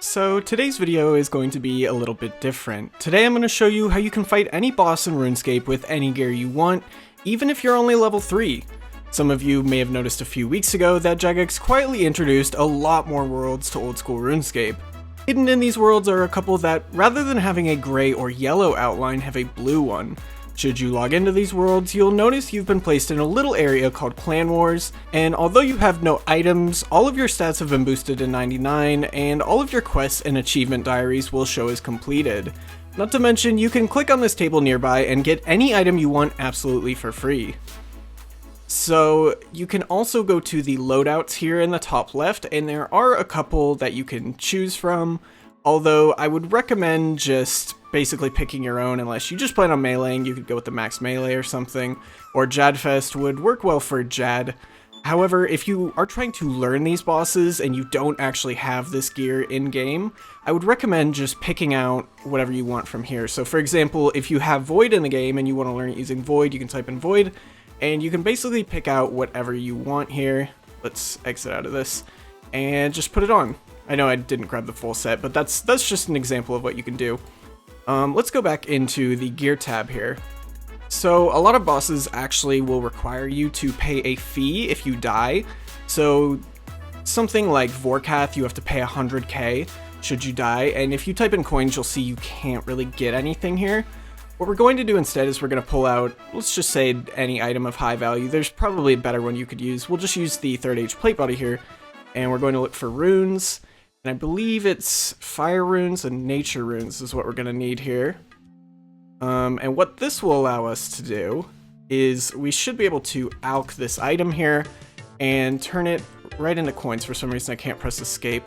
So today's video is going to be a little bit different. Today I'm going to show you how you can fight any boss in RuneScape with any gear you want, even if you're only level 3. Some of you may have noticed a few weeks ago that Jagex quietly introduced a lot more worlds to old school RuneScape. Hidden in these worlds are a couple that, rather than having a gray or yellow outline, have a blue one. Should you log into these worlds, you'll notice you've been placed in a little area called Clan Wars, and although you have no items, all of your stats have been boosted to 99, and all of your quests and achievement diaries will show as completed. Not to mention, you can click on this table nearby and get any item you want absolutely for free. So you can also go to the loadouts here in the top left, and there are a couple that you can choose from, although I would recommend just basically picking your own unless you just plan on meleeing. You could go with the max melee or something, or Jadfest would work well for Jad. However, if you are trying to learn these bosses and you don't actually have this gear in-game, I would recommend just picking out whatever you want from here. So for example, if you have Void in the game and you want to learn it using Void, you can type in Void, and you can basically pick out whatever you want here. Let's exit out of this, and just put it on. I know I didn't grab the full set, but that's just an example of what you can do. Let's go back into the gear tab here. So a lot of bosses actually will require you to pay a fee if you die. So something like Vorkath, you have to pay 100k should you die, and if you type in coins, you'll see you can't really get anything here. What we're going to do instead is we're going to pull out, let's just say, any item of high value. There's probably a better one you could use. We'll just use the 3rd age plate body here, and we're going to look for runes. And I believe it's fire runes and nature runes is what we're going to need here. And what this will allow us to do is we should be able to alch this item here and turn it right into coins. For some reason I can't press escape.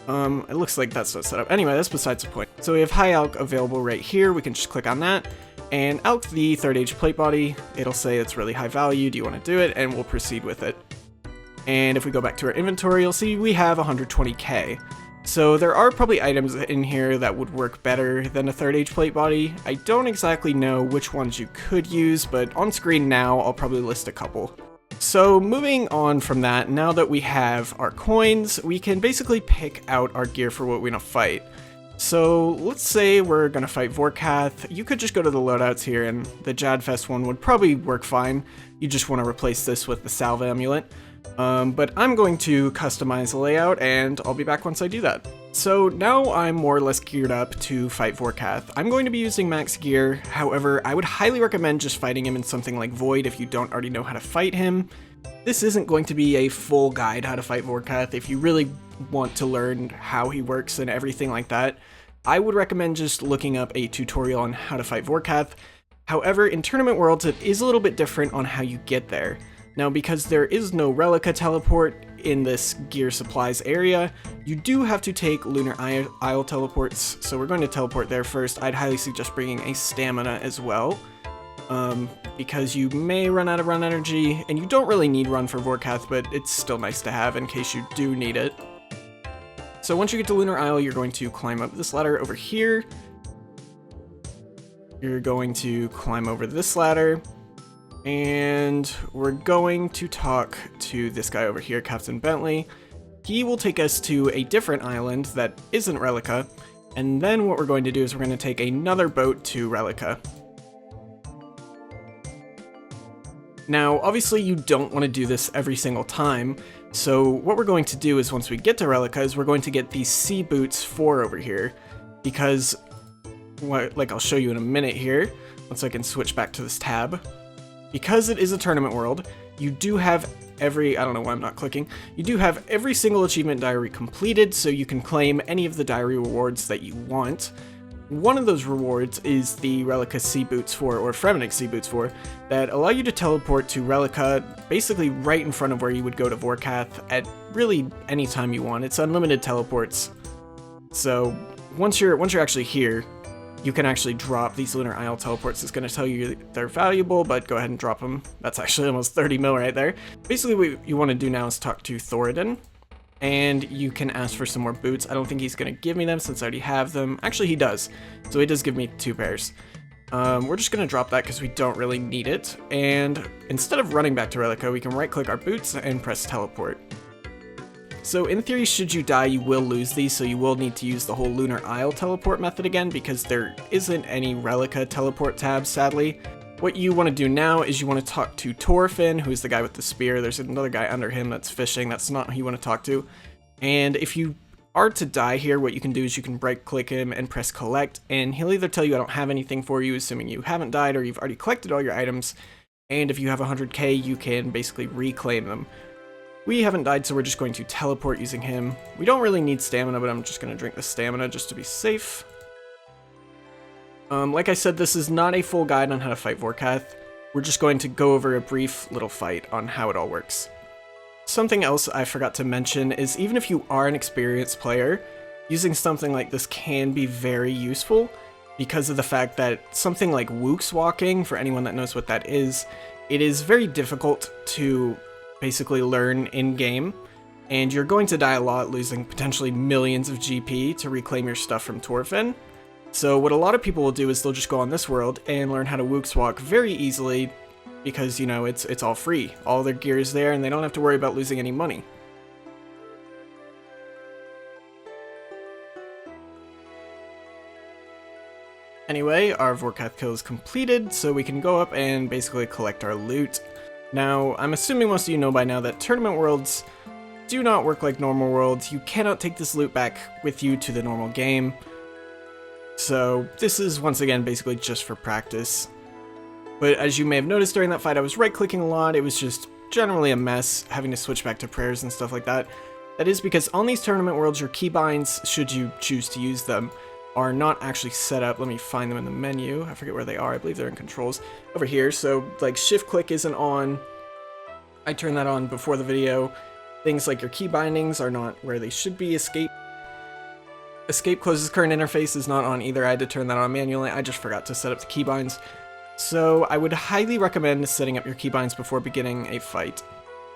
It looks like that's not set up. Anyway, that's besides the point. So we have high alch available right here. We can just click on that and alch the 3rd age plate body. It'll say it's really high value. Do you want to do it? And we'll proceed with it. And if we go back to our inventory, you'll see we have 120k. So there are probably items in here that would work better than a 3rd age plate body. I don't exactly know which ones you could use, but on screen now, I'll probably list a couple. So moving on from that, now that we have our coins, we can basically pick out our gear for what we want to fight. So let's say we're going to fight Vorkath. You could just go to the loadouts here, and the Jadfest one would probably work fine. You just want to replace this with the Salva amulet. But I'm going to customize the layout, and I'll be back once I do that. So now I'm more or less geared up to fight Vorkath. I'm going to be using max gear. However, I would highly recommend just fighting him in something like Void if you don't already know how to fight him. This isn't going to be a full guide how to fight Vorkath. If you really want to learn how he works and everything like that, I would recommend just looking up a tutorial on how to fight Vorkath. However, in Tournament Worlds, it is a little bit different on how you get there. Now, because there is no Relica teleport in this gear supplies area, you do have to take Lunar Isle teleports, so we're going to teleport there first. I'd highly suggest bringing a stamina as well, because you may run out of run energy, and you don't really need run for Vorkath, but it's still nice to have in case you do need it. So once you get to Lunar Isle, you're going to climb up this ladder over here. You're going to climb over this ladder. And we're going to talk to this guy over here, Captain Bentley. He will take us to a different island that isn't Relica, and then what we're going to do is we're going to take another boat to Relica. Now, obviously you don't want to do this every single time, so what we're going to do is once we get to Relica is we're going to get these sea boots 4 over here, because, like I'll show you in a minute here, once I can switch back to this tab. Because it is a tournament world, you do have I don't know why I'm not clicking, you do have every single achievement diary completed, so you can claim any of the diary rewards that you want. One of those rewards is the Relica Sea Boots 4, or Fremenic Sea Boots 4, that allow you to teleport to Relica, basically right in front of where you would go to Vorkath at really any time you want. It's unlimited teleports. So once you're actually here, you can actually drop these Lunar Isle teleports. It's going to tell you they're valuable, but go ahead and drop them. That's actually almost 30 mil right there. Basically, what you want to do now is talk to Thoradin, and you can ask for some more boots. I don't think he's going to give me them since I already have them. Actually, he does. So he does give me 2 pairs. We're just going to drop that because we don't really need it. And instead of running back to Relica, we can right-click our boots and press teleport. So in theory, should you die, you will lose these, so you will need to use the whole Lunar Isle teleport method again, because there isn't any Relica teleport tabs, sadly. What you want to do now is you want to talk to Thorfinn, who's the guy with the spear. There's another guy under him that's fishing. That's not who you want to talk to. And if you are to die here, what you can do is you can right-click him and press collect, and he'll either tell you I don't have anything for you, assuming you haven't died, or you've already collected all your items, and if you have 100k, you can basically reclaim them. We haven't died, so we're just going to teleport using him. We don't really need stamina, but I'm just going to drink the stamina just to be safe. Like I said, this is not a full guide on how to fight Vorkath. We're just going to go over a brief little fight on how it all works. Something else I forgot to mention is even if you are an experienced player, using something like this can be very useful because of the fact that something like Wook's walking, for anyone that knows what that is, it is very difficult to basically learn in-game, and you're going to die a lot, losing potentially millions of GP to reclaim your stuff from Thorfinn. So what a lot of people will do is they'll just go on this world and learn how to Wook's walk very easily because, you know, it's all free. All their gear is there and they don't have to worry about losing any money. Anyway, our Vorkath kill is completed, so we can go up and basically collect our loot. Now, I'm assuming most of you know by now that tournament worlds do not work like normal worlds. You cannot take this loot back with you to the normal game. So this is once again basically just for practice. But as you may have noticed during that fight, I was right-clicking a lot. It was just generally a mess, having to switch back to prayers and stuff like that. That is because on these tournament worlds, your keybinds, should you choose to use them, are not actually set up. Let me find them in the menu. I forget where they are. I believe they're in controls over here. So like shift click isn't on. I turned that on before the video. Things like your key bindings are not where they should be. Escape closes current interface is not on either. I had to turn that on manually. I just forgot to set up the keybinds. So I would highly recommend setting up your keybinds before beginning a fight.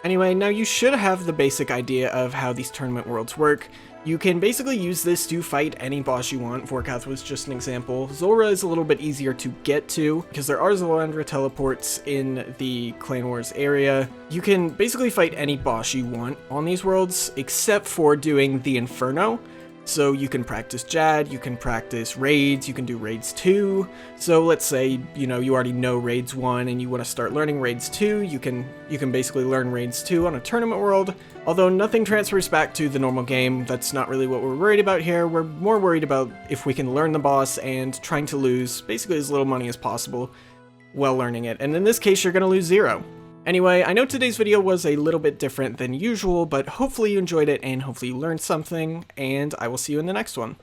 Anyway, now you should have the basic idea of how these tournament worlds work. You can basically use this to fight any boss you want. Vorkath was just an example. Zulrah is a little bit easier to get to because there are Zulrah teleports in the Clan Wars area. You can basically fight any boss you want on these worlds except for doing the Inferno. So you can practice Jad, you can practice raids, you can do raids 2. So let's say, you know, you already know raids 1 and you want to start learning raids 2, you can basically learn raids 2 on a tournament world. Although nothing transfers back to the normal game, that's not really what we're worried about here. We're more worried about if we can learn the boss and trying to lose basically as little money as possible while learning it. And in this case, you're going to lose 0. Anyway, I know today's video was a little bit different than usual, but hopefully you enjoyed it and hopefully you learned something, and I will see you in the next one.